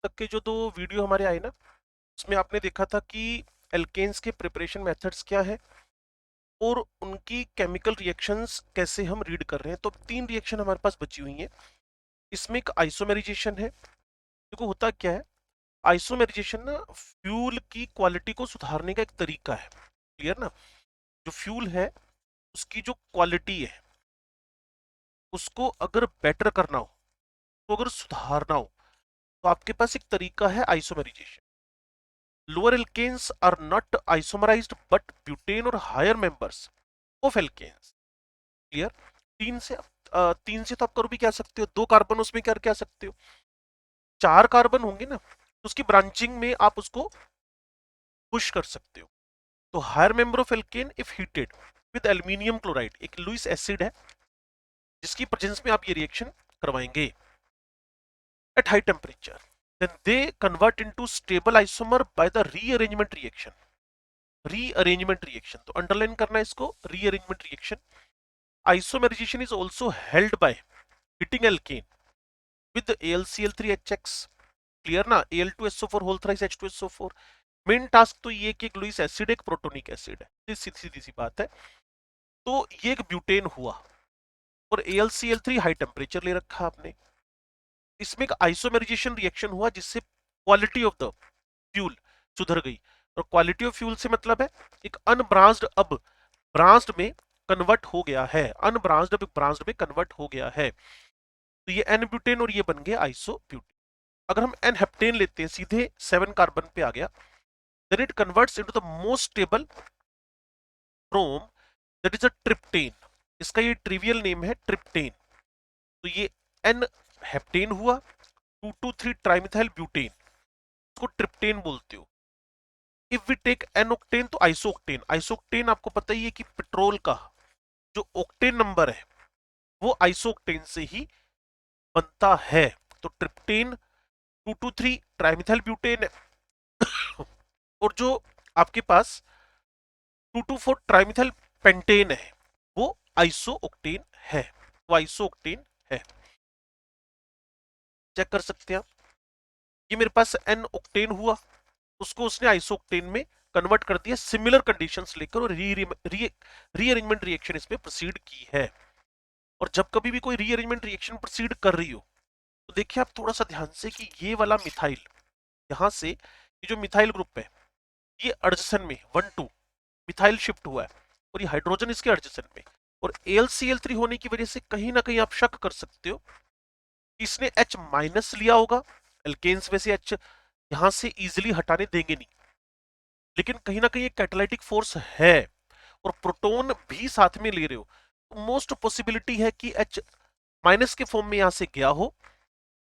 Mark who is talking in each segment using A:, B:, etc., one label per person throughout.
A: तक के जो 2 वीडियो हमारे आए ना, उसमें आपने देखा था कि एल्केन्स के प्रिपरेशन मेथड्स क्या है और उनकी केमिकल रिएक्शंस कैसे हम रीड कर रहे हैं। तो 3 रिएक्शन हमारे पास बची हुई हैं। इसमें एक आइसोमेराइजेशन है। देखो होता क्या है, आइसोमेराइजेशन ना फ्यूल की क्वालिटी को सुधारने का एक तरीका है। क्लियर ना? जो फ्यूल है उसकी जो क्वालिटी है उसको अगर बेटर करना हो, तो अगर सुधारना हो, तो आपके पास एक तरीका है isomerisation. Lower alkanes are not isomerised but butane और higher members of alkanes. Clear? तीन से 3 से तो आप कर भी क्या सकते हो, 2 कार्बन उसमें कर क्या सकते हो, 4 कार्बन होंगे ना, तो उसकी ब्रांचिंग में आप उसको पुश कर सकते हो। तो higher member of alkane if heated with aluminium chloride, एक लुईस एसिड है जिसकी प्रेजेंस में आप ये रिएक्शन करवाएंगे at high temperature, then they convert into stable isomer by the rearrangement reaction. Rearrangement reaction, तो अंडरलाइन करना है इसको, rearrangement reaction. Isomerization is also held by heating alkane with AlCl3HX. Clear ना? Al2SO4 whole thrice H2SO4. Main task तो ये कि एक Lewis acid एक प्रोटोनिक एसिड है, सीधी सीधी सी बात है। तो ये एक ब्यूटेन हुआ और AlCl3 हाई टेम्परेचर ले रखा आपने। इसमें एक आइसोमेराइजेशन रिएक्शन हुआ जिससे क्वालिटी ऑफ द फ्यूल सुधर गई। और क्वालिटी ऑफ फ्यूल से मतलब है एक अनब्रांच्ड अब ब्रांच्ड में कन्वर्ट हो गया है, अनब्रांच्ड अब ब्रांच्ड में कन्वर्ट हो गया है। तो ये एन ब्यूटेन और ये बन गया आइसो ब्यूटेन। अगर हम एन हेप्टेन लेते हैं, सीधे 7 कार्बन पे आ गया, then it converts into the most stable brome, that is a triptane. इसका ये ट्रिवियल नेम है ट्रिप्टेन। तो ये एन हेप्टेन हुआ, 2,2,3 ट्राइमिथाइल ब्यूटेन, इसको ट्रिप्टेन बोलते हो। If we take n octane तो आइसोक्टेन। आइसोक्टेन आपको पता ही है कि पेट्रोल का जो ऑक्टेन नंबर है वो आइसोक्टेन से ही बनता है। तो ट्रिप्टेन 2,2,3 ट्राइमिथाइल ब्यूटेन है। और जो आपके पास 2,2,4 ट्राइमिथाइल पेंटेन है वो आइसोक्टेन है, वो आइसोक्टेन है। चेक कर सकते हैं आप। ये मेरे पास एन ऑक्टेन हुआ, उसको उसने आइसोक्टेन में कन्वर्ट कर दिया सिमिलर कंडीशंस लेकर, और रीअरेंजमेंट रिएक्शन इसमें प्रोसीड की है। और जब कभी भी कोई रीअरेंजमेंट रिएक्शन प्रोसीड कर रही हो, तो देखिए आप थोड़ा सा ध्यान से कि ये वाला मिथाइल, यहां से ये जो मिथाइल ग्रुप है ये एडजसेंट में 1,2 मिथाइल शिफ्ट हुआ है और ये हाइड्रोजन इसके एडजसेंट में, और AlCl3 होने की वजह से कहीं ना कहीं आप शक कर सकते हो कि इसने H माइनस लिया होगा। एल्केन्स में से H यहां से इजिली हटाने देंगे नहीं, लेकिन कहीं ना कहीं एक कैटालिटिक फोर्स है और प्रोटॉन भी साथ में ले रहे हो, तो मोस्ट पॉसिबिलिटी है कि H माइनस के फॉर्म में यहां से गया हो,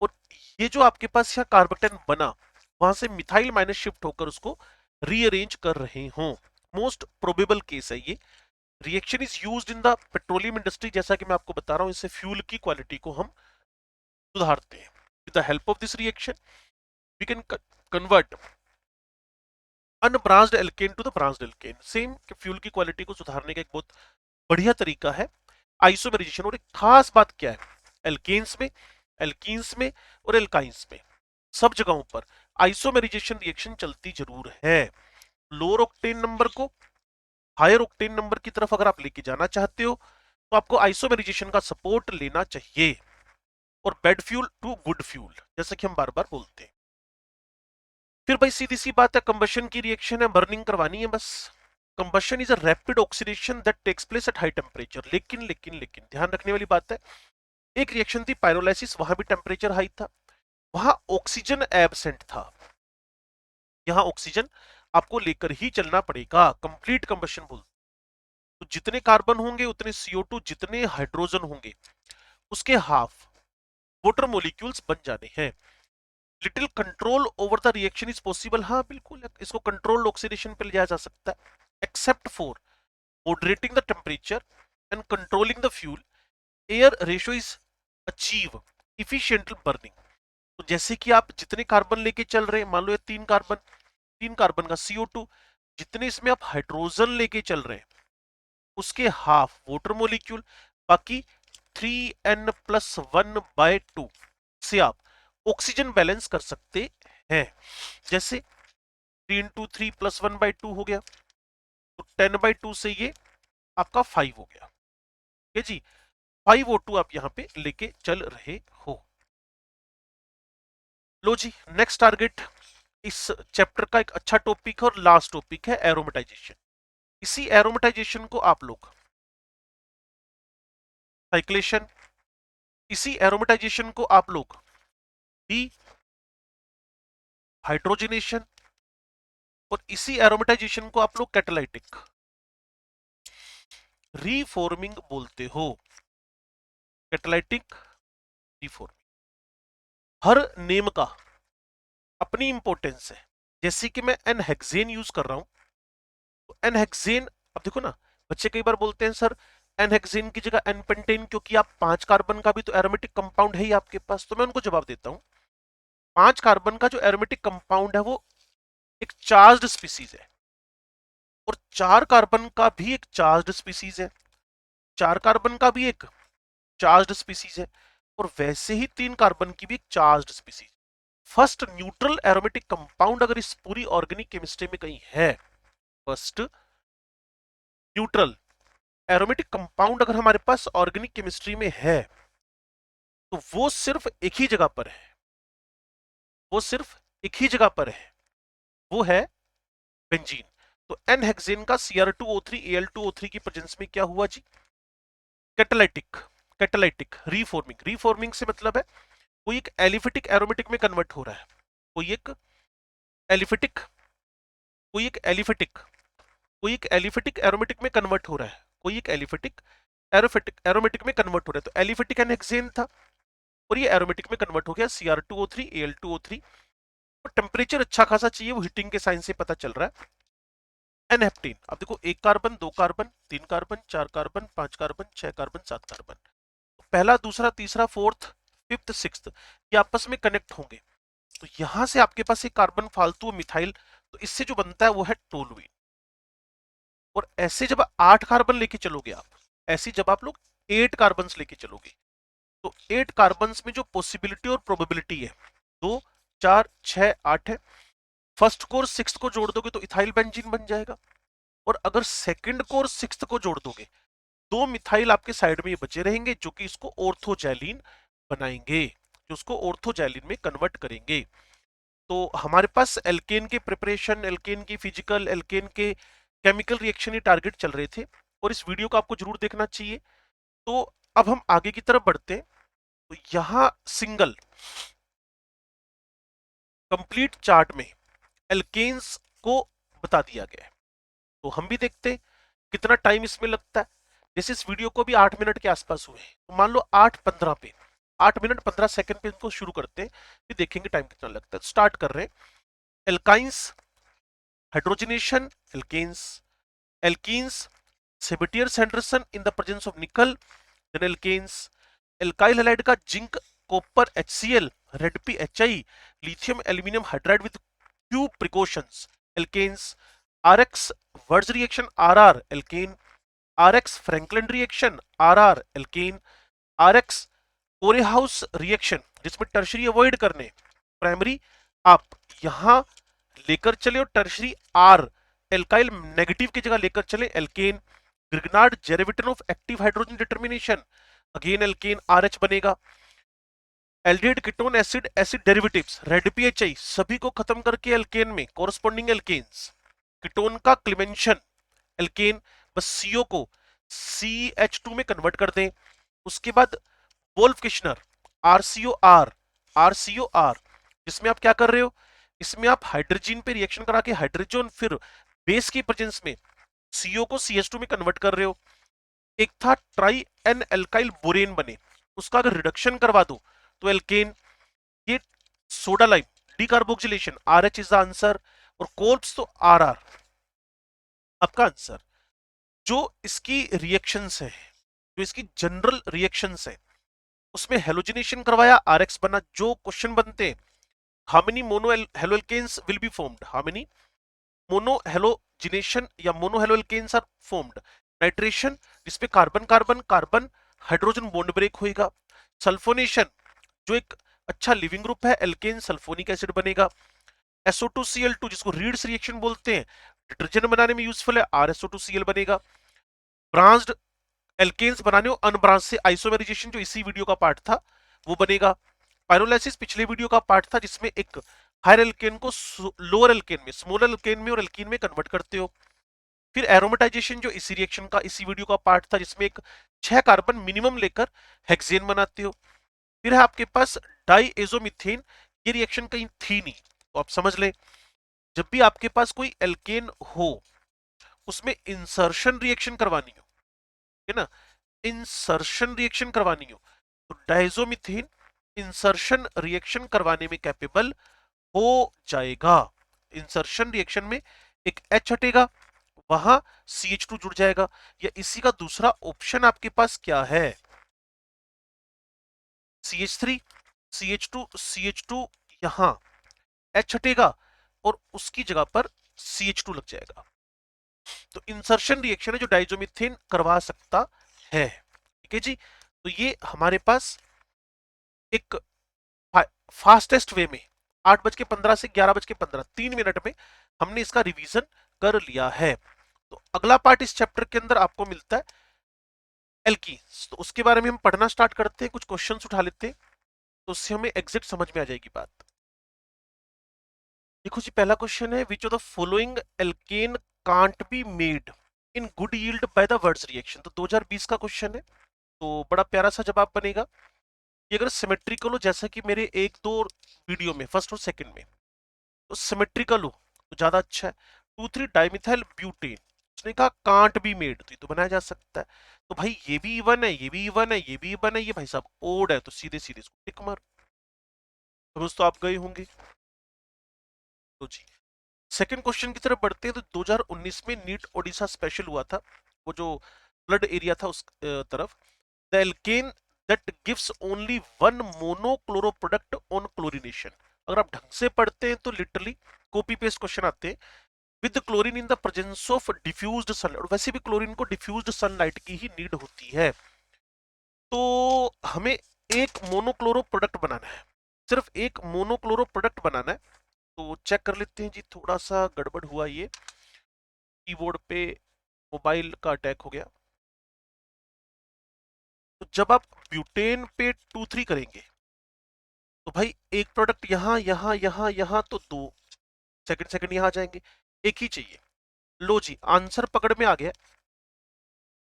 A: और ये जो आपके पास यहाँ कार्बोक्टेन बना वहां से मिथाइल माइनस शिफ्ट होकर उसको रीअरेंज कर रहे हो। मोस्ट प्रोबेबल केस है ये। Reaction is used in the petroleum industry, जैसा कि मैं आपको बता रहा हूं, इससे फ्यूल की क्वालिटी को हम सुधारते हैं। With the help of this reaction we can convert unbranched alkane to the branched alkane. Same fuel की क्वालिटी को सुधारने का एक बहुत बढ़िया तरीका है आइसोमेराइजेशन। और एक खास बात क्या है, एल्केन्स में, एल्कीन्स में और एल्काइंस में सब जगहों पर आइसोमेराइजेशन रिएक्शन चलती जरूर है। लोअर ऑक्टेन नंबर को हायर ऑक्टेन नंबर की तरफ अगर आप लेके जाना चाहते हो, तो आपको आइसोमेराइजेशन का सपोर्ट लेना चाहिए। और bad fuel to good fuel, जैसा कि हम बार बार बोलते हैं। फिर भाई सीधी सी बात है, कंबशन की रिएक्शन है, बर्निंग करवानी है बस। Combustion is a rapid oxidation that takes place at high temperature. लेकिन ध्यान रखने वाली बात है, एक रिएक्शन थी पायरोलाइसिस, वहां भी टेम्परेचर हाई था, वहां ऑक्सीजन एब्सेंट था। यहां ऑक्सीजन आपको लेकर ही चलना पड़ेगा, कंप्लीट कंबशन बोलते। तो जितने कार्बन होंगे उतने CO2, जितने हाइड्रोजन होंगे उसके हाफ वाटर मोलिक्यूल्स बन जाने हैं। Little control over the reaction is possible. हाँ बिल्कुल, इसको कंट्रोल्ड ऑक्सीडेशन पे ले जाया जा सकता है, except for moderating the temperature and controlling the fuel, air ratio is achieve efficient burning। तो जैसे कि आप जितने कार्बन लेके चल रहे हैं, मान लो ये 3 कार्बन का CO2, जितने इसमें आप हाइड्रोजन लेके चल रहे हैं उसके हाफ वाटर मोलिक्यूल, बाकी 3n+1/2 से आप ऑक्सीजन बैलेंस कर सकते हैं। जैसे 3 into 3 + 1/2 हो गया, तो 10/2 से ये आपका 5 हो गया। ठीक है जी, 5O2 आप यहां पे लेके चल रहे हो। लो जी, नेक्स्ट टारगेट इस चैप्टर का एक अच्छा टॉपिक है और लास्ट टॉपिक है एरोमेटाइजेशन। इसी एरोमेटाइजेशन को आप लोग साइक्लेशन, इसी एरोमेटाइजेशन को आप लोग डी हाइड्रोजनेशन और इसी एरोमेटाइजेशन को आप लोग कैटालाइटिक रीफॉर्मिंग बोलते हो। कैटालाइटिक रीफॉर्मिंग, हर नेम का अपनी इंपॉर्टेंस है। जैसे कि मैं एनहेक्सेन यूज कर रहा हूं, तो एनहेक्सेन, अब देखो ना, बच्चे कई बार बोलते हैं सर एनहेक्सेन की जगह एनपेंटेन, क्योंकि आप 5 कार्बन का भी तो एरोमेटिक कंपाउंड है ही आपके पास। तो मैं उनको जवाब देता हूं, 5 कार्बन का जो एरोमेटिक कंपाउंड है वो एक चार्ज्ड स्पीसीज है, और 4 कार्बन का भी एक चार्ज्ड स्पीसीज है, 4 कार्बन का भी एक चार्ज्ड स्पीसीज है, और वैसे ही 3 कार्बन की भी एक charged species. First neutral aromatic compound अगर इस पूरी ऑर्गेनिक केमिस्ट्री में कहीं है, फर्स्ट न्यूट्रल एरोमेटिक कंपाउंड अगर हमारे पास ऑर्गेनिक केमिस्ट्री में है, तो वो सिर्फ एक ही जगह पर है, वो सिर्फ एक ही जगह पर है, वो है बेंजीन। तो एन हेक्सेन का Cr2O3 Al2O3 की प्रेजेंस में क्या हुआ जी? Catalytic, catalytic रीफॉर्मिंग। रीफॉर्मिंग से मतलब है कोई एक एलिफेटिक एरोमेटिक में कन्वर्ट हो रहा है, कोई एक एलिफेटिक, कोई एक एलिफेटिक, कोई एक एलिफेटिक एरोमेटिक में कन्वर्ट हो रहा है, कोई एक एलिफेटिक एरोमेटिक में कन्वर्ट हो रहा है। तो एलिफेटिक एन हेक्सेन था और ये एरोमेटिक में कन्वर्ट हो गया Cr2O3 Al2O3, और टेम्परेचर अच्छा खासा चाहिए, वो हीटिंग के साइन से पता चल रहा है। एनहेप्टीन, अब देखो 1 carbon, 2 carbon, 3 carbon, 4 carbon, 5 carbon, 6 carbon, 7 carbon, पहला, दूसरा, तीसरा, फोर्थ, फिफ्थ, सिक्स्थ, ये आपस में कनेक्ट होंगे। तो यहां से आपके पास एक कार्बन फालतू मिथाइल, तो इससे जो बनता है वो है टोलुइन। और ऐसे जब 8 कार्बन लेके चलोगे आप, ऐसे जब आप लोग 8 कार्बन लेके चलोगे, तो 8 कार्बन में जो पॉसिबिलिटी और प्रोबेबिलिटी है 2, 4, 6, 8 है। फर्स्ट को और सिक्स्थ को जोड़ दोगे तो इथाइल बेंजीन बन जाएगा, और अगर सेकंड को और सिक्स्थ को जोड़ दोगे, 2 मिथाइल आपके साइड में ये बचे रहेंगे, जो कि इसको ऑर्थोजैलीन बनाएंगे, जो उसको ऑर्थोजैलीन में कन्वर्ट करेंगे। तो हमारे पास एल्केन के प्रिपरेशन, एल्केन की फिजिकल, एल्केन के केमिकल रिएक्शन ये टारगेट चल रहे थे, और इस वीडियो को आपको जरूर देखना चाहिए। तो अब हम आगे की तरफ बढ़ते हैं। तो यहां सिंगल कंप्लीट चार्ट में एल्केन्स को बता दिया गया है। तो हम भी देखते हैं कितना टाइम इसमें लगता है। जैसे इस वीडियो को भी 8 मिनट के आसपास हुए, तो मान लो 8:15 पे, 8 मिनट 15 सेकंड पे इनको शुरू करते हैं, फिर देखेंगे टाइम कितना लगता है। स्टार्ट कर रहे हैं। Alkynes, hydrogenation, alkanes, alkenes, Sabatier Senderens in the presence of nickel, then alkanes, alkyl halide का zinc copper HCl, red P HI, lithium aluminium hydride with few precautions, alkanes, RX Wurtz reaction RR alkane, RX Franklin reaction RR alkane, RX Corehouse reaction जिसमें tertiary avoid करने, primary आप यहां लेकर चले और tertiary R alkyl negative की जगह लेकर चले alkane. Grignard Zerewitinoff of active hydrogen determination, again alkane RH बनेगा। Aldehyde ketone acid acid derivatives red PHI सभी को खत्म करके एल्केन में कोरस्पोंडिंग एल्केन्स। कीटोन का क्लिमेंशन एल्केन, बस सीओ को CH2 में कन्वर्ट कर दें। उसके बाद वोल्फ किश्नर RCOR, RCOR, जिसमें आप क्या कर रहे हो, इसमें आप हाइड्रोजन पे रिएक्शन करा के हाइड्रोजन फिर बेस की प्रेजेंस में CO को CH2 में कन्वर्ट कर रहे हो। एक था ट्राई एन एल्काइल बोरेन बने, उसका अगर रिडक्शन करवा दो तो एल्केन। ये soda lime decarboxylation RH is the answer, और कोल्प्स तो RR आपका आंसर। जो इसकी रिएक्शंस है, जो इसकी जनरल रिएक्शंस है, उसमें हेलोजिनेशन करवाया RX बना। जो क्वेश्चन बनते हैं, how many mono haloalkanes will be formed, how many mono halogenation या mono haloalkanes are formed. Nitration, जिसपे carbon carbon carbon hydrogen bond break होएगा। सल्फोनेशन, जो एक अच्छा लिविंग ग्रुप है एल्केन, सल्फोनिक एसिड बनेगा। SO2Cl2 जिसको रीड्स रिएक्शन बोलते हैं, डिटर्जेंट बनाने में यूजफुल है, RSO2Cl बनेगा। ब्रांच्ड एल्केन्स बनाने हो अनब्रांच से, आइसोमेराइजेशन जो इसी वीडियो का पार्ट था वो बनेगा। पायरोलाइसिस पिछले वीडियो का पार्ट था जिसमें एक हायर एल्केन को लोअर एल्केन में, स्मॉलर एल्केन में और एल्कीन में कन्वर्ट करते हो। फिर एरोमेटाइजेशन जो इसी रिएक्शन का इसी वीडियो का पार्ट था जिसमें एक 6 कार्बन मिनिमम लेकर हेक्सेन बनाते हो। फिर है आपके पास डाईएजोमीथेन, ये रिएक्शन कहीं थी नहीं तो आप समझ लें जब भी आपके पास कोई एल्केन हो उसमें इंसर्शन रिएक्शन करवानी हो, है ना, इंसर्शन रिएक्शन करवानी हो तो डायजोमीथेन इंसर्शन रिएक्शन करवाने में कैपेबल हो जाएगा। इंसर्शन रिएक्शन में एक H हटेगा, वहां CH2 जुड़ जाएगा, या इसी का दूसरा ऑप्शन आपके पास क्या है, CH3, CH2, CH2, यहां H हटेगा और उसकी जगह पर CH2 लग जाएगा। तो इंसर्शन रिएक्शन है जो डाइजोमीथेन करवा सकता है। ठीक है जी, तो ये हमारे पास एक फास्टेस्ट वे में 8:15 से 11:15 3 मिनट में हमने इसका रिवीजन कर लिया है। तो अगला पार्ट इस चैप्टर के अंदर आपको मिलता है एल्कीन्स, तो उसके बारे में हम पढ़ना स्टार्ट करते हैं, कुछ क्वेश्चंस उठा लेते हैं तो उससे हमें एग्जैक्ट समझ में आ जाएगी बात। देखो जी, पहला क्वेश्चन है which of the following alkane can't be made in good yield by the Wurtz reaction. तो 2020 का क्वेश्चन है, तो बड़ा प्यारा सा जवाब बनेगा। ये अगर सिमेट्रिकल हो जैसा कि मेरे एक दो वीडियो में फर्स्ट और सेकंड में, तो सिमेट्रिकल हो तो ज्यादा अच्छा है। 2,3 डाइमिथाइल ब्यूटेन, उसने कहा कांट बी मेड, तो ये तो बनाया जा सकता है। तो भाई ये भी इवन है, ये भी इवन है, ये भी इवन है, ये भाई साहब ओड है, तो सीधे सीधे इसको टिक मार। समझ तो आप गए होंगे। तो जी सेकंड क्वेश्चन की तरफ बढ़ते हैं। तो 2019 में नीट ओडिशा स्पेशल हुआ था, वो जो फ्लड एरिया था उस तरफ। The alkene that gives only one monochloro product on chlorination. अगर आप ढंग से पढ़ते हैं तो लिटरली कॉपी पेस्ट क्वेश्चन आते हैं। With chlorine in the presence of diffused sunlight, और वैसे भी क्लोरीन को डिफ्यूज्ड सनलाइट की ही नीड होती है। तो हमें एक मोनोक्लोरो प्रोडक्ट बनाना है, सिर्फ एक मोनोक्लोरो प्रोडक्ट बनाना है। तो चेक कर लेते हैं जी, थोड़ा सा गड़बड़ हुआ, ये कीबोर्ड पे मोबाइल का अटैक हो गया। तो जब आप ब्यूटेन पे 2,3 करेंगे तो भाई एक प्रोडक्ट यहां यहां यहां यहां, तो दो सेकंड सेकंड यहां आ जाएंगे, एक ही चाहिए। लो जी, आंसर पकड़ में आ गया।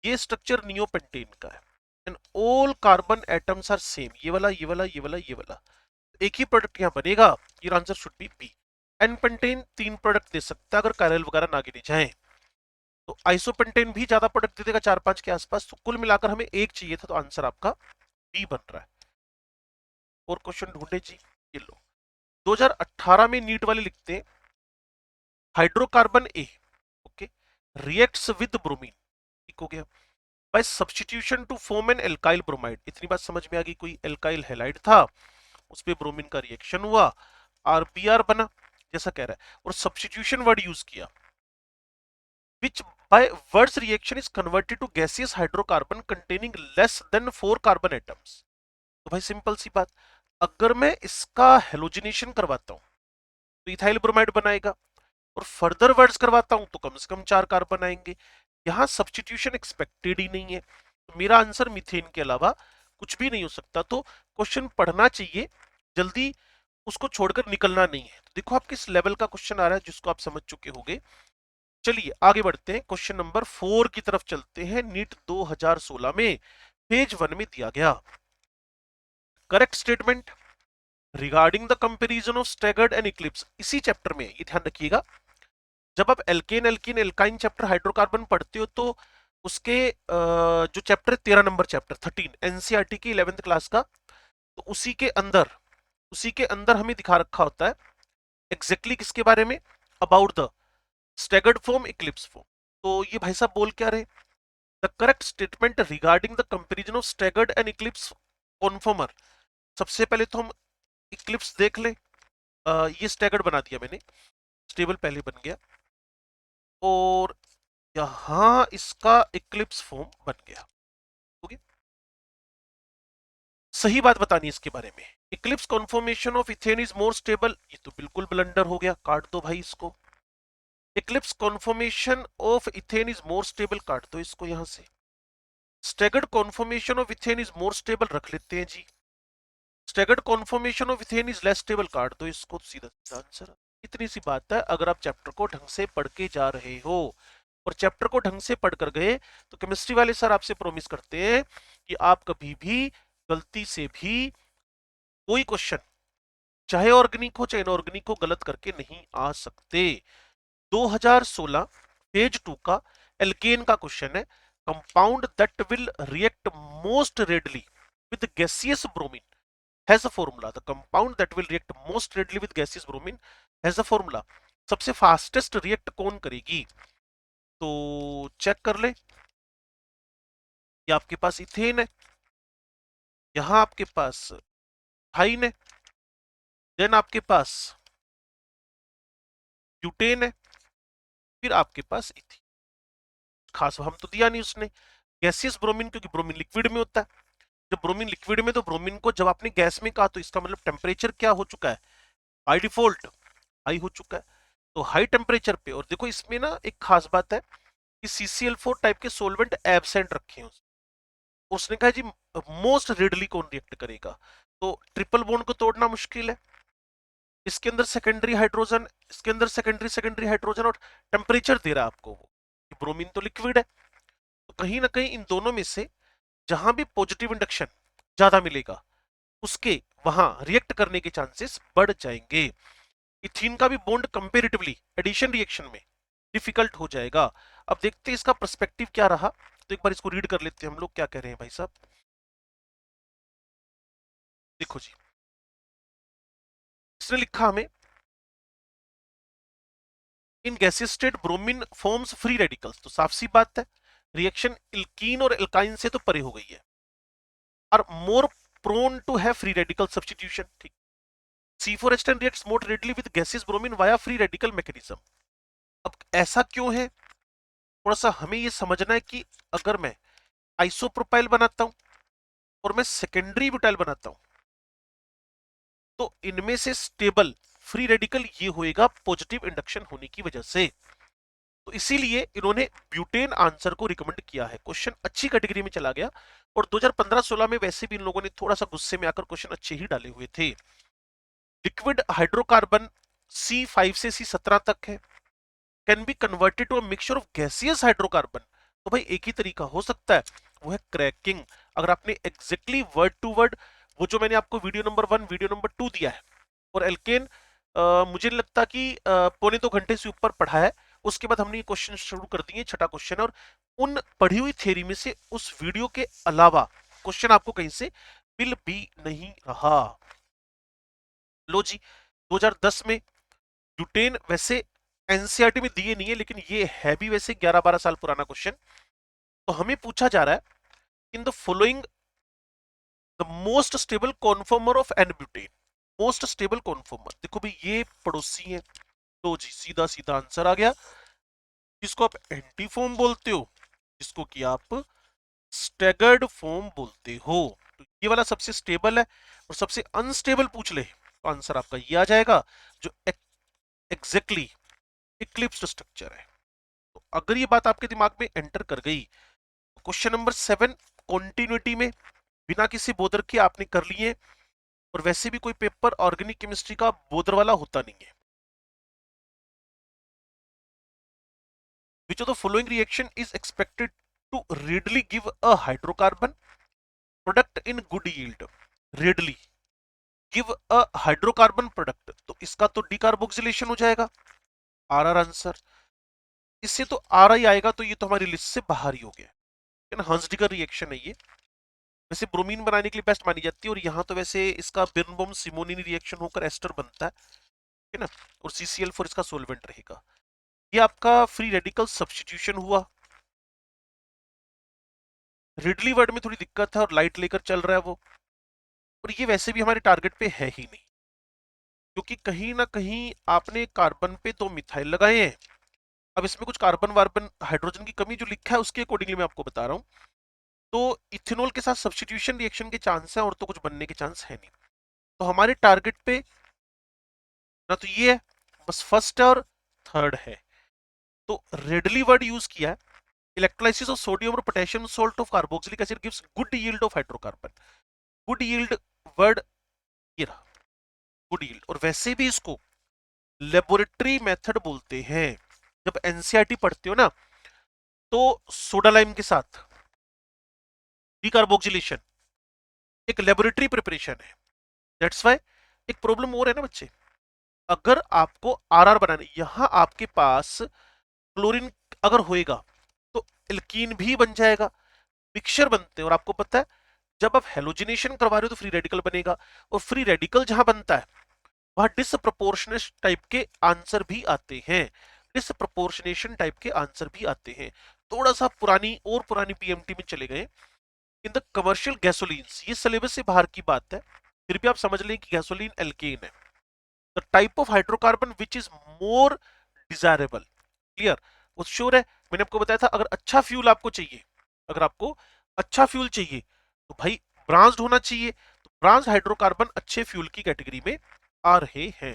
A: ये स्ट्रक्चर नियोपेंटेन का है and all carbon atoms are same, ये वाला ये वाला ये वाला ये वाला, एक ही प्रोडक्ट यहां बनेगा। ये answer should be B. N pentane 3 product दे सकता है अगर कायरल वगैरह ना गिने जाए, तो आइसोपेंटेन भी ज्यादा प्रोडक्ट दे देगा, 4-5 के आसपास। तो कुल मिलाकर हमें एक चाहिए था, तो आंसर आपका बी बन रहा है। और क्वेश्चन ढूंढे जी, ये लो 2018 में नीट वाले लिखते हैं hydrocarbon A, okay, reacts with bromine, ठीक हो गया, by substitution to form an alkyl bromide. इतनी बात समझ में आ गई, कोई एल्काइल हैलाइड था उस पे ब्रोमीन का रिएक्शन हुआ, आरबीआर बना जैसा कह रहा है, और सब्स्टिट्यूशन वर्ड यूज किया, which by Wurtz reaction is converted to gaseous hydrocarbon containing less than 4 carbon atoms। तो भाई सिंपल सी बात, अगर मैं इसका हेलोजिनेशन करवाता हूं तो इथाइल ब्रोमाइड बनाएगा, और फर्दर वर्ड्स करवाता हूं तो कम से कम 4 कार्बन आएंगे। यहां सब्स्टिट्यूशन एक्सपेक्टेड ही नहीं है, तो मेरा आंसर मीथेन के अलावा कुछ भी नहीं हो सकता। तो क्वेश्चन पढ़ना चाहिए, जल्दी उसको छोड़कर निकलना नहीं है। तो देखो आप किस लेवल का क्वेश्चन आ रहा है जिसको आप समझ चुके होंगे। चलिए आगे बढ़ते हैं, क्वेश्चन नंबर 4 की तरफ चलते हैं। नीट 2016 में पेज 1 में दिया गया correct statement regarding the comparison of staggered and Eclipse. इसी चैप्टर में ये ध्यान रखिएगा, जब आप alkane alkene alkyne chapter hydrocarbon पढ़ते हो तो उसके जो चैप्टर 13 नंबर चैप्टर 13 एनसीईआरटी की 11th क्लास का, तो उसी के अंदर हमें दिखा रखा होता है एग्जैक्टली किसके बारे में, about the staggered form eclipse form. तो ये भाई साहब बोल क्या रहे, the correct statement regarding the comparison of staggered and eclipse conformer. सबसे पहले तो हम इक्लिप्स देख ले, ये स्टैगर्ड बना दिया मैंने, स्टेबल पहले बन गया, और यहां इसका इक्लिप्स फॉर्म बन गया। ओके, सही बात बतानी है इसके बारे में, Eclipse conformation of ethane is more stable, ये तो बिल्कुल ब्लंडर हो गया, काट दो भाई इसको। Eclipse conformation of ethane is more stable, काट दो इसको यहां से। Staggered conformation of ethane is more stable रख लेते हैं जी। Staggered conformation of ethane is less stable, काट दो इसको, सीधा सीधा आंसर। इतनी सी बात है, अगर आप चैप्टर को ढंग से पढ़ के जा रहे हो और चैप्टर को ढंग से पढ़ कर गए, तो केमिस्ट्री वाले सर आपसे प्रॉमिस करते हैं कि आप कभी भी गलती से भी कोई क्वेश्चन, चाहे ऑर्गेनिक हो चाहे इनऑर्गेनिक हो, गलत करके नहीं आ सकते। 2016 पेज 2 का एल्केन का क्वेश्चन है, compound that will react most readily with gaseous bromine has a formula. The compound that will react most readily with gaseous bromine has a formula. सबसे फास्टेस्ट रिएक्ट कौन करेगी? तो चेक कर ले, ये आपके पास इथेन है, यहां आपके पास हाइन है, देन आपके पास ब्यूटेन है, फिर आपके पास इथेन। खास हम तो दिया नहीं उसने। गैसियस ब्रोमीन, क्योंकि ब्रोमीन लिक्विड में होता है। जब ब्रोमीन लिक्विड में, तो ब्रोमीन को जब आपने गैस में कहा, तो इसका मतलब टेम्परेचर क्या हो चुका है? बाय डिफॉल्ट हाई हो चुका है। तो हाई टेम्परेचर पे, और देखो इसमें ना एक खास बात है कि CCl4 टाइप के सोलवेंट एब्सेंट रखे हैं। उसने कहा जी मोस्ट रेडली कौन रिएक्ट करेगा, तो ट्रिपल बॉन्ड को तोड़ना मुश्किल है, इसके अंदर सेकेंडरी हाइड्रोजन, इसके अंदर सेकेंडरी सेकेंडरी हाइड्रोजन, और टेम्परेचर दे रहा है आपको वो, ब्रोमीन तो लिक्विड है। तो कहीं ना कहीं इन दोनों में से जहां भी पॉजिटिव इंडक्शन ज्यादा मिलेगा, उसके वहां रिएक्ट करने के चांसेस बढ़ जाएंगे। इथीन का भी बॉन्ड कंपेरेटिवली एडिशन रिएक्शन में डिफिकल्ट हो जाएगा। अब देखते हैं इसका पर्सपेक्टिव क्या रहा, तो एक बार इसको रीड कर लेते हैं हम लोग, क्या कह रहे हैं भाई साहब। देखो जी, इसने लिखा हमें, in gaseous state bromine forms free radicals, तो साफ सी बात है रिएक्शन इल्कीन और एल्काइन से तो परे हो गई है, और more prone to have free radical substitution. ठीक, C4H10 reacts more readily with gaseous bromine via free radical mechanism। अब ऐसा क्यों है, थोड़ा सा हमें ये समझना है कि अगर मैं आइसोप्रोपाइल बनाता हूं और मैं सेकेंडरी ब्यूटाइल बनाता हूं, तो इनमें से स्टेबल फ्री रेडिकल ये होएगा पॉजिटिव इंडक्शन होने की वजह से। तो इसीलिए इन्होंने ब्यूटेन आंसर को रिकमेंड किया है। क्वेश्चन अच्छी कैटेगरी में चला गया, और 2015-16 में वैसे भी इन लोगों ने थोड़ा सा गुस्से में आकर क्वेश्चन अच्छे ही डाले हुए थे। लिक्विड हाइड्रोकार्बन C5 से C17 तक है, can be converted to a mixture of gaseous hydrocarbon. तो भाई एक ही तरीका हो सकता है, वो है क्रैकिंग। अगर आपने एग्जैक्टली वर्ड टू वर्ड वो जो मैंने आपको वीडियो नंबर 1 वीडियो नंबर 2 दिया है, और एल्केन मुझे नहीं लगता कि पौने 2 घंटे से ऊपर पढ़ा है, उसके बाद हमने ये क्वेश्चन शुरू कर दिए, छठा क्वेश्चन है, और उन पढ़ी हुई थ्योरी में से उस वीडियो के अलावा क्वेश्चन आपको कहीं से मिल भी नहीं रहा। लो जी, 2010 में ब्यूटेन वैसे एनसीईआरटी में दिए नहीं है, लेकिन ये है भी वैसे 11-12 साल पुराना क्वेश्चन। तो हमें पूछा जा रहा है, in the following the most stable conformer of n butane. Most stable conformer, देखो भाई ये पड़ोसी है, तो जी सीधा सीधा आंसर आ गया। जिसको आप एंटी फॉर्म बोलते हो, जिसको कि आप स्टेगर्ड फॉर्म बोलते हो, तो ये वाला सबसे स्टेबल है। और सबसे अनस्टेबल पूछ ले, तो आंसर आपका ये आ जाएगा, जो एग्जैक्टली इक्लिप्स्ड स्ट्रक्चर है। तो अगर ये बात आपके दिमाग में एंटर कर गई, तो क्वेश्चन नंबर 7 कॉन्टिन्यूटी में बिना किसी बोदर के आपने कर लिए, और वैसे भी कोई पेपर ऑर्गेनिक केमिस्ट्री का बोदर वाला होता नहीं है। Which of the following reaction is expected to readily give a hydrocarbon product in good yield? readily give a hydrocarbon product, तो इसका तो डिकार्बोक्सिलेशन हो जाएगा, आर आंसर। इससे तो आर आई आएगा, तो ये तो हमारी लिस्ट से बाहर ही हो गया है ना। हंसडिगर रिएक्शन है ये, वैसे ब्रोमीन बनाने के लिए बेस्ट मानी जाती है, और यहाँ तो वैसे इसका बिर्नबॉम सिमोनिनी रिएक्शन होकर एस्टर बनता है ना, और CCl4 इसका सोलवेंट रहेगा। ये आपका फ्री रेडिकल सब्स्टिट्यूशन हुआ। रिडली वर्ड में थोड़ी दिक्कत है, और लाइट लेकर चल रहा है वो, और ये वैसे भी हमारे टारगेट पे है ही नहीं, क्योंकि कहीं ना कहीं आपने कार्बन पे 2 मिथाइल लगाए हैं। अब इसमें कुछ कार्बन वार्बन हाइड्रोजन की कमी जो लिखा है उसके अकॉर्डिंगली मैं आपको बता रहा हूँ। तो इथेनॉल के साथ सब्स्टिट्यूशन रिएक्शन के चांस है, और तो कुछ बनने के चांस है नहीं। तो हमारे टारगेट पे ना तो ये है, बस फर्स्ट और थर्ड है। तो रेडली वर्ड यूज किया है, इलेक्ट्रोलाइसिस ऑफ सोडियम और potassium salt of carboxylic acid gives good yield of hydrocarbon. Good yield word ये रहा, गुड यील्ड। और वैसे भी इसको लेबोरेटरी मेथड बोलते हैं। जब एनसीईआरटी पढ़ते हो ना, तो सोडा लाइम के साथ डीकार्बोक्सिलेशन एक लेबोरेटरी प्रिपरेशन है। दैट्स वाई एक प्रॉब्लम और है ना बच्चे, अगर आपको आरआर बनाना, यहां आपके पास क्लोरीन अगर होएगा तो एल्कीन भी बन जाएगा, मिक्सचर बनते हैं। और आपको पता है जब आप हेलोजिनेशन करवा रहे हो तो फ्री रेडिकल बनेगा, और फ्री रेडिकल जहां बनता है वहां डिसप्रोपोर्शनेट टाइप के आंसर भी आते हैं, डिसप्रोपोर्शनेशन टाइप के आंसर भी आते हैं। थोड़ा सा पुरानी और पुरानी पीएमटी में चले गए, इन द कमर्शियल गैसोलीन्स, ये सिलेबस से बाहर की बात है, फिर भी आप समझ लें कि गैसोलीन एल्केन है। The type of hydrocarbon which is more desirable, clear, वो श्योर है। मैंने आपको बताया था अगर अच्छा फ्यूल आपको चाहिए, अगर आपको अच्छा फ्यूल चाहिए तो भाई ब्रांज्ड होना चाहिए। तो ब्रांज्ड हाइड्रोकार्बन अच्छे फ्यूल की कैटेगरी में आ रहे हैं,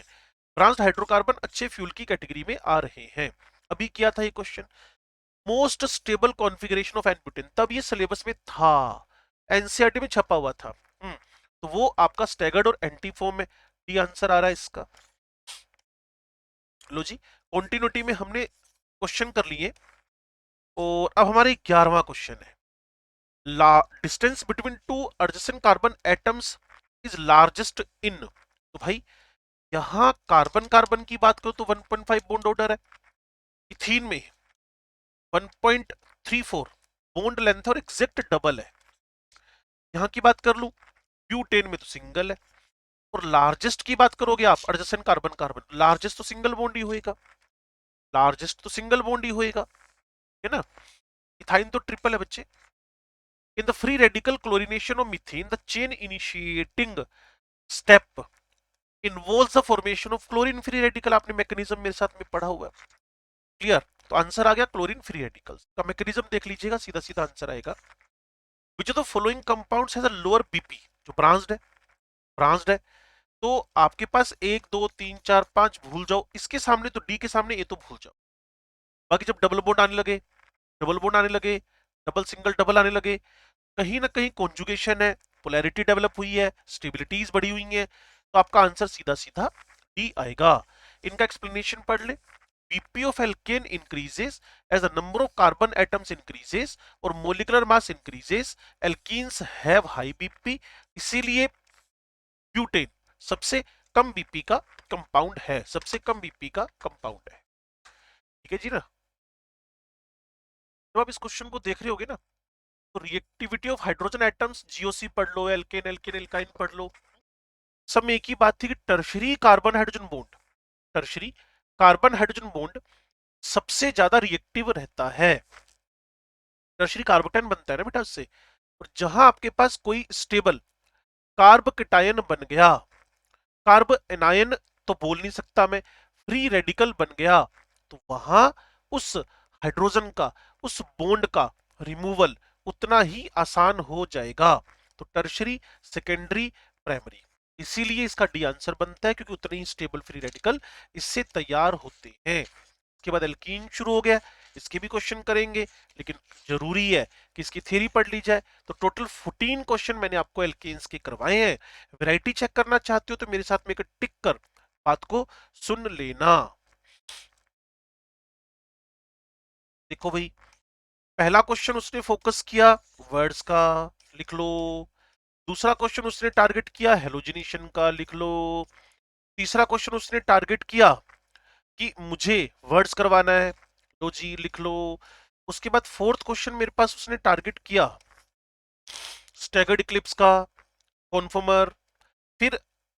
A: ब्रांज्ड हाइड्रोकार्बन अच्छे फ्यूल की कैटेगरी में आ रहे हैं। अभी किया था ये question, most stable configuration of n butane, तब ये सिलेबस में था, एनसीईआरटी में छपा हुआ था। तो वो आपका स्टैगर्ड और एंटी फॉर्म में, ये आंसर आ रहा है इसका। लो जी, कॉन्टिन्यूटी में हमने क्वेश्चन कर लिए, और अब हमारे 11वां क्वेश्चन है, ला distance between two adjacent carbon atoms is largest in. तो भाई यहां कार्बन कार्बन की बात करो तो 1.5 बॉन्ड ऑर्डर है, इथीन में 1.34 बॉन्ड लेंथ और एग्जैक्ट डबल है। यहां की बात कर लूं, ब्यूटेन में तो सिंगल है, और लार्जेस्ट की बात करोगे आप एडजेसेंट कार्बन कार्बन, लार्जेस्ट तो सिंगल बॉन्ड ही होएगा, लार्जेस्ट तो सिंगल बॉन्ड ही होएगा, है ना। इथाइन तो ट्रिपल है बच्चे। In the free radical chlorination of methane the chain initiating step involves the formation of chlorine free radical. आपने मैकेनिज्म मेरे साथ में पढ़ा हुआ है, क्लियर। तो आंसर आ गया क्लोरीन फ्री रेडिकल्स का मैकेनिज्म देख लीजिएगा, सीधा सीधा आंसर आएगा। विच of the following compounds has a lower BP, जो ब्रांज्ड है, ब्रांज्ड है, तो आपके पास 1 2 3 4 5 भूल जाओ, इसके सामने तो डी के सामने ए तो भूल जाओ। बाकी जब डबल बॉन्ड आने लगे, डबल बॉन्ड आने लगे, डबल सिंगल डबल आने लगे, कहीं ना कहीं कॉन्जुगेशन है, पोलैरिटी डेवलप हुई है, स्टेबिलिटीज बढ़ी हुई है, तो आपका आंसर सीधा सीधा डी आएगा। इनका एक्सप्लेनेशन पढ़ ले। BP of alkane increases as the number of carbon atoms increases और molecular mass increases. Alkenes have high BP, इसीलिए ब्यूटेन सबसे कम बीपी का कंपाउंड है, सबसे कम बीपी का कंपाउंड है। ठीक है जी ना। जब आप इस क्वेश्चन को देख रहे होगे ना, तो reactivity of hydrogen atoms, GOC पढ़ लो, एल्केन एल्केन एल्काइन पढ़ लो, सब में एक ही बात थी कि tertiary carbon hydrogen bond, tertiary carbon hydrogen bond सबसे ज्यादा रिएक्टिव रहता है। टर्शरी कार्बोकेटायन बनता है ना बेटा उससे, और जहां आपके पास कोई स्टेबल कार्ब केटायन बन गया, कार्ब एनायन तो बोल नहीं सकता मैं, फ्री रेडिकल बन गया, तो वहां उस हाइड्रोजन का, उस बॉन्ड का रिमूवल उतना ही आसान हो जाएगा। तो टर्शरी, सेकेंडरी, प्राइमरी, इसीलिए इसका डी आंसर बनता है, क्योंकि उतने ही स्टेबल फ्री रेडिकल इससे तैयार होते हैं। के बाद एल्कीन शुरू हो गया, इसके भी क्वेश्चन करेंगे, लेकिन जरूरी है कि इसकी थ्योरी पढ़ ली जाए। तो टोटल 14 क्वेश्चन मैंने आपको एल्केन्स के करवाए हैं। वैरायटी चेक करना चाहते हो तो मेरे साथ में एक टिक कर बात को सुन लेना। देखो भाई, पहला क्वेश्चन उसने फोकस किया वर्ड्स का, लिख लो। दूसरा क्वेश्चन उसने टारगेट किया हेलोजिनेशन का, लिख लो। तीसरा क्वेश्चन उसने टारगेट किया कि मुझे वर्ड्स करवाना है, लो जी लिख लो। उसके बाद फोर्थ क्वेश्चन मेरे पास उसने टारगेट किया स्टैगर्ड इक्लिप्स का, कॉन्फर्मर। फिर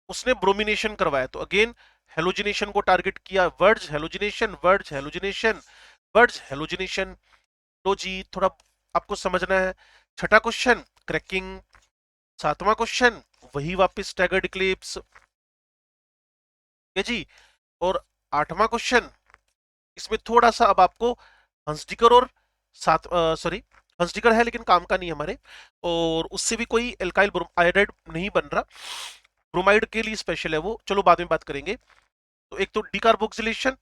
A: उसने ब्रोमिनेशन करवाया, तो अगेन हेलोजिनेशन को टारगेट किया, words halogenation, words halogenation, words halogenation. लो जी थोड़ा आपको समझना है। छठा क्वेश्चन क्रैकिंग, सातवां क्वेश्चन वही वापस स्टैगर्ड इक्लिप्स, है जी। और आठवां क्वेश्चन, इसमें थोड़ा सा अब आपको हंसडिकर और सात सॉरी हंसडिकर है लेकिन काम का नहीं है हमारे, और उससे भी कोई एल्काइल आयोडाइड नहीं बन रहा, ब्रोमाइड के लिए स्पेशल है वो, चलो बाद में बात करेंगे। तो एक तो डिकार्बोक्सिलेशन,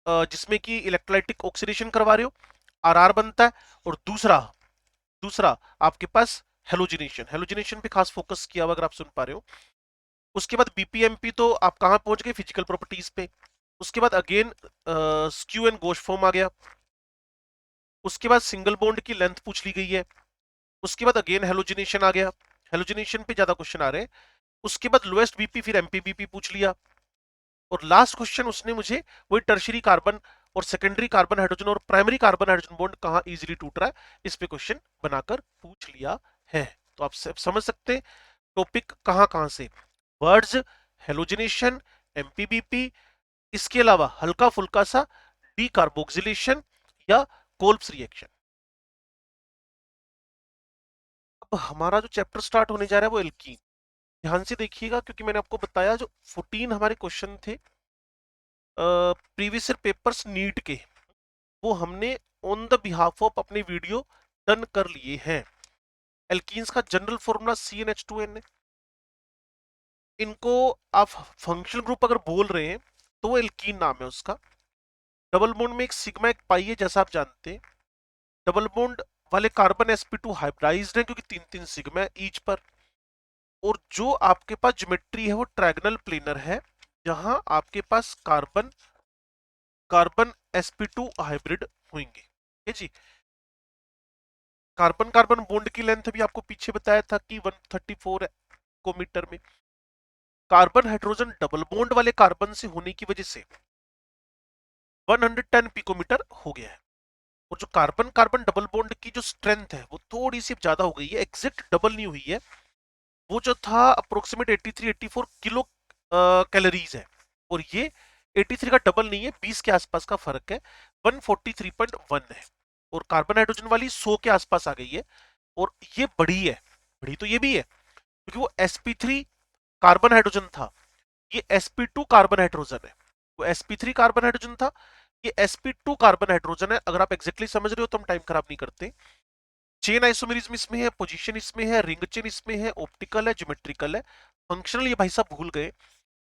A: जिसमें कि इलेक्ट्रोलाइटिक ऑक्सीडेशन करवा रहे हो, आरआर बनता है। और दूसरा दूसरा आपके पास हेलोजिनेशन, हेलोजिनेशन पे खास फोकस किया हुआ अगर आप सुन पा रहे हो। उसके बाद बीपीएमपी, तो आप कहां पहुंच गए, फिजिकल प्रॉपर्टीज पे। उसके बाद again skew and gauche form आ गया। उसके बाद सिंगल बॉन्ड की लेंथ पूछ ली गई है। उसके बाद अगेन हेलोजिनेशन आ गया, हेलोजिनेशन पे ज्यादा क्वेश्चन आ रहे हैं। उसके बाद लोएस्ट बीपी, फिर एमपीबीपी पूछ लिया। और लास्ट क्वेश्चन उसने मुझे वही टर्शरी कार्बन और सेकेंडरी कार्बन हाइड्रोजन और प्राइमरी कार्बन हाइड्रोजन बॉन्ड कहां इजीली टूट रहा है, इस पे क्वेश्चन बनाकर पूछ लिया है। तो आप समझ सकते हैं टॉपिक कहां कहां से, वर्ड्स, हेलोजिनेशन, एमपीबीपी, इसके अलावा हल्का फुल्का सा डीकार्बोक्सिलेशन या कोल्ब्स रिएक्शन। अब हमारा जो चैप्टर स्टार्ट होने जा रहा है वो एल्कीन। ध्यान से देखिएगा, क्योंकि मैंने आपको बताया जो 14 हमारे क्वेश्चन थे प्रीवियस ईयर पेपर्स नीट के, वो हमने ऑन द बिहाफ ऑफ अपने वीडियो डन कर लिए हैं। एल्कीन्स का जनरल फॉर्मूला CnH2n है। इनको आप फंक्शनल ग्रुप अगर बोल रहे हैं तो वो एल्कीन नाम है उसका। डबल बॉन्ड में एक सिग्मा एक पाई है, जैसा आप जानते हैं। डबल बॉन्ड वाले कार्बन sp2 हाइब्रिडाइज्ड है, क्योंकि 3-3 सिग्मा है ईच पर। और जो आपके पास ज्योमेट्री है वो ट्रायगोनल प्लेनर है, जहां आपके पास कार्बन कार्बन sp2 हाइब्रिड होंगे। है जी। कार्बन कार्बन बॉन्ड की लेंथ भी आपको पीछे बताया था कि 134 मीटर में। कार्बन हाइड्रोजन डबल बॉन्ड वाले कार्बन से होने की वजह से 110 पिकोमीटर हो गया है। और जो कार्बन कार्बन डबल बॉन्ड की जो स्ट्रेंथ है वो थोड़ी सी ज्यादा हो गई है, एग्जैक्ट डबल नहीं हुई है। वो जो था अप्रोक्सीमेट 83-84 किलो कैलोरीज है, और ये 83 का डबल नहीं है, 20 के आसपास का फर्क है, 143.1 है। और कार्बन हाइड्रोजन वाली 100 के आसपास आ गई है। और ये बड़ी है, बड़ी तो ये भी है, क्योंकि वो sp3 कार्बन हाइड्रोजन था, ये sp2 कार्बन हाइड्रोजन है। वो sp3 कार्बन हाइड्रोजन था, ये sp2 कार्बन हाइड्रोजन है। अगर आप एग्जैक्टली समझ रहे हो तो हम टाइम खराब नहीं करते। चेन आइसोमेरिज्म इसमें है, पोजीशन इसमें है, रिंग चेन इसमें है, ऑप्टिकल है, ज्योमेट्रिकल है, फंक्शनल ये भाई साहब भूल गए।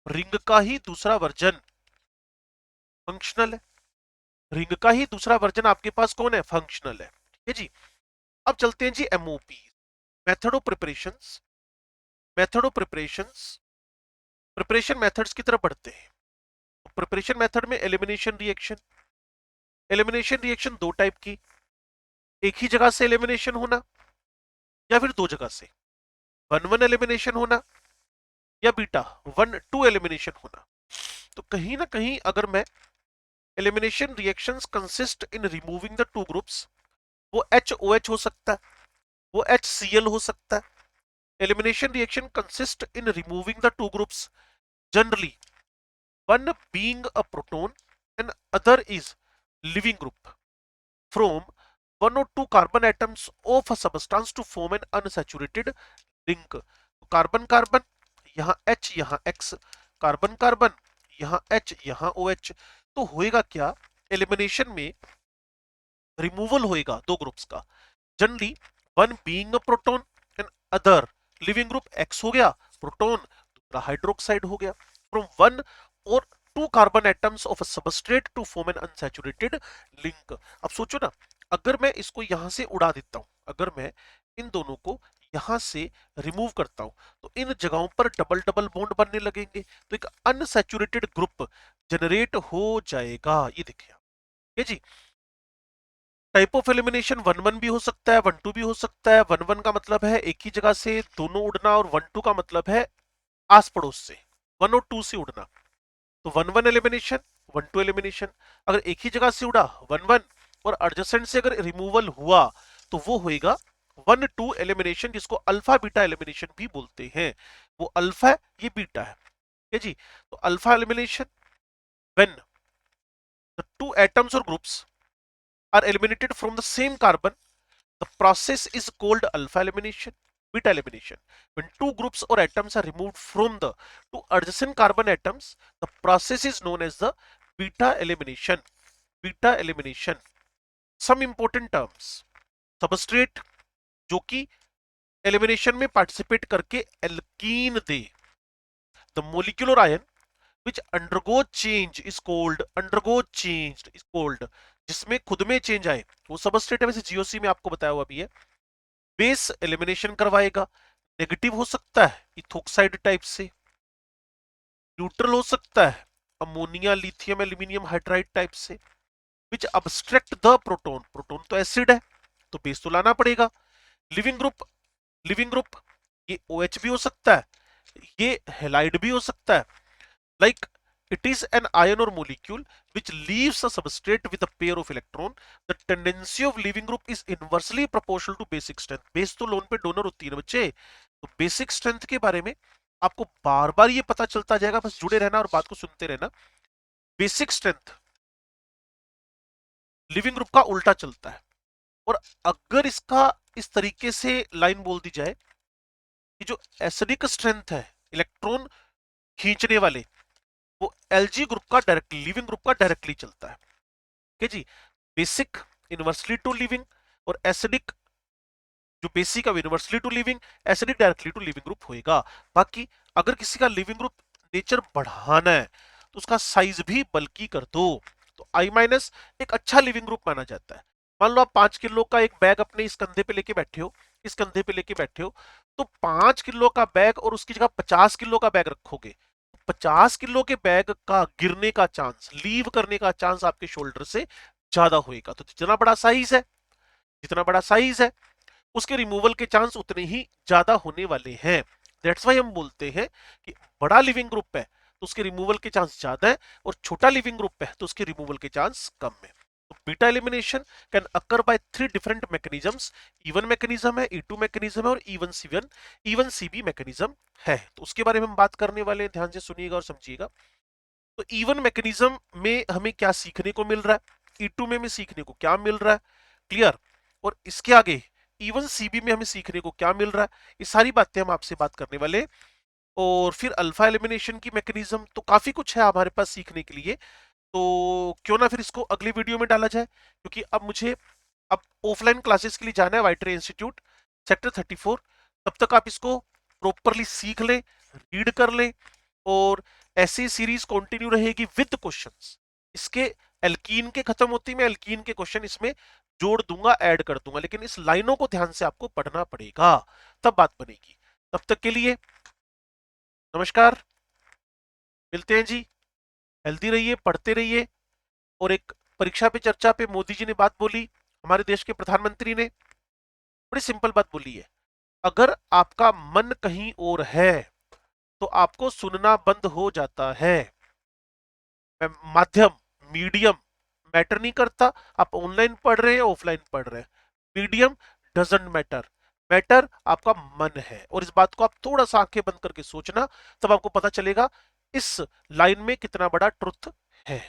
A: रिंग का ही दूसरा वर्जन फंक्शनल है, रिंग का ही दूसरा वर्जन आपके पास कौन है, फंक्शनल है। ठीक है जी। अब चलते हैं जी MOP, method of preparations. Method of preparations, preparation methods की तरफ बढ़ते हैं। प्रिपरेशन मेथड में एलिमिनेशन रिएक्शन, एलिमिनेशन रिएक्शन दो टाइप की, एक ही जगह से एलिमिनेशन होना या फिर दो जगह से, 1-1 एलिमिनेशन होना या बीटा 1-2 एलिमिनेशन होना। तो कहीं ना कहीं अगर मैं elimination reactions consist in removing the two groups, वो HOH हो सकता है, वो HCl हो सकता है। Elimination reaction consist in removing the two groups, generally one being a proton and other is living group from one or two carbon atoms of a substance to form an unsaturated link। Carbon carbon, यहाँ H यहाँ X, carbon carbon यहाँ H यहाँ OH। तो होएगा क्या, elimination में removal होएगा दो ग्रुप्स का, generally one being a proton and other leaving group X हो गया प्रोटॉन, दूसरा हाइड्रोक्साइड हो गया, from one or two carbon atoms of a substrate to form an unsaturated link. अब सोचो ना, अगर मैं इसको यहां से उड़ा देता हूं, अगर मैं इन दोनों को यहां से रिमूव करता हूं, तो इन जगहों पर डबल डबल बॉन्ड बनने लगेंगे, तो एक अनसैचुरेटेड ग्रुप जनरेट हो जाएगा। ये देखिए ये जी। टाइप ऑफ एलिमिनेशन 1-1 भी हो सकता है, 1-2 भी हो सकता है। 1-1 का मतलब है एक ही जगह से दोनों उड़ना, और 1-2 का मतलब है आस पड़ोस से 1 और 2 से उड़ना। तो 1-1 एलिमिनेशन, 1-2 एलिमिनेशन। अगर एक ही जगह से उड़ा 1-1 और एडजेसेंट से अगर रिमूवल हुआ तो वो होएगा 1-2 एलिमिनेशन, जिसको अल्फा बीटा एलिमिनेशन भी बोलते हैं। वो अल्फा है, ये बीटा है। ठीक है जी। तो alpha elimination, when the two atoms और groups are eliminated from the same carbon, the process is called alpha elimination. Beta elimination, when two groups or atoms are removed from the two adjacent carbon atoms, the process is known as the beta elimination. Beta elimination, some important terms, substrate जो कि elimination में participate करके alkene they, the molecular ion which undergo change is cold, undergo change is cold, जिसमें खुद में change आए वो substrate है। वैसे जीओसी में आपको बताया हुआ भी है। बेस एलिमिनेशन करवाएगा, नेगेटिव हो सकता है इथोक्साइड टाइप से, न्यूट्रल हो सकता है ammonia lithium aluminium hydride type से, विच अब्स्ट्रैक्ट द प्रोटोन, प्रोटोन तो एसिड है तो बेस तो लाना पड़ेगा। लिविंग ग्रुप, लिविंग ग्रुप ये OH भी हो सकता है, ये हेलाइड भी हो सकता है। Like it is an ion or molecule which leaves a substrate with a pair of electron. The tendency of leaving group is inversely proportional to basic strength. Base तो लोन पे डोनर होती है ना बच्चे। तो बेसिक स्ट्रेंथ के बारे में आपको बार बार ये पता चलता जाएगा, बस जुड़े रहना और बात को सुनते रहना। बेसिक स्ट्रेंथ लिविंग ग्रुप का उल्टा चलता है। और अगर इसका इस तरीके से लाइन बोल दी जाए कि जो एसिडिक स्ट्रेंथ है इलेक्ट्रॉन खींचने वाले, वो एलजी ग्रुप का डायरेक्टली, लिविंग ग्रुप का डायरेक्टली चलता है। ठीक है जी। बेसिक इनवर्सली टू लिविंग और एसिडिक जो बेसिक है universally to leaving, acidic directly to leaving group होएगा। बाकी अगर किसी का लिविंग ग्रुप नेचर बढ़ाना है तो उसका साइज भी बल्कि कर दो, तो I माइनस एक अच्छा लिविंग ग्रुप माना जाता है। मान लो आप 5 किलो का एक बैग अपने इस कंधे पे लेके बैठे हो, इस कंधे पे लेके बैठे हो, तो 5 किलो का बैग और उसकी जगह 50 किलो का बैग रखोगे, 50 किलो के बैग का गिरने का चांस, लीव करने का चांस आपके शोल्डर से ज्यादा होएगा। तो जितना बड़ा साइज है, जितना बड़ा साइज है उसके रिमूवल के चांस उतने ही ज्यादा होने वाले हैं। दैट्स वाई हम बोलते हैं कि बड़ा लिविंग ग्रुप है तो उसके रिमूवल के चांस ज्यादा है, और छोटा लिविंग ग्रुप है तो उसके रिमूवल के चांस कम है। तो beta elimination can occur by 3 different mechanisms. Even mechanism है, E2 मैकेनिज्म है और इवन सीबी मैकेनिज्म है। तो उसके बारे में हम बात करने वाले हैं, ध्यान से सुनिएगा और समझिएगा। तो इवन मैकेनिज्म में हमें क्या सीखने को मिल रहा है, E2 में हमें सीखने को क्या मिल रहा है, क्लियर। और इसके आगे इवन सीबी में हमें सीखने को क्या मिल रहा है, ये सारी बातें हम आपसे बात करने वाले हैं। और फिर अल्फा एलिमिनेशन की मैकेनिज्म, तो काफी कुछ है हमारे पास सीखने के लिए। तो क्यों ना फिर इसको अगली वीडियो में डाला जाए, क्योंकि अब मुझे अब ऑफलाइन क्लासेस के लिए जाना है वाइटरे इंस्टीट्यूट सेक्टर 34। तब तक आप इसको प्रॉपरली सीख लें, रीड कर लें, और ऐसी सीरीज कंटिन्यू रहेगी विद क्वेश्चंस। इसके एल्कीन के खत्म होती मैं एल्कीन के क्वेश्चन इसमें जोड़ दूंगा, ऐड कर दूंगा, लेकिन इस लाइनों को ध्यान से आपको पढ़ना पड़ेगा, तब बात बनेगी। तब तक के लिए नमस्कार, मिलते हैं जी। हेल्दी रहिए, पढ़ते रहिए। और एक परीक्षा पे चर्चा पे मोदी जी ने बात बोली, हमारे देश के प्रधानमंत्री ने बड़ी सिंपल बात बोली है, अगर आपका मन कहीं और है तो आपको सुनना बंद हो जाता है। माध्यम, मीडियम मैटर नहीं करता, आप ऑनलाइन पढ़ रहे हैं ऑफलाइन पढ़ रहे हैं, मीडियम डजंट मैटर, मैटर आपका मन है। और इस बात को आप थोड़ा सा आंखें बंद करके सोचना, तब आपको पता चलेगा इस लाइन में कितना बड़ा ट्रुथ है।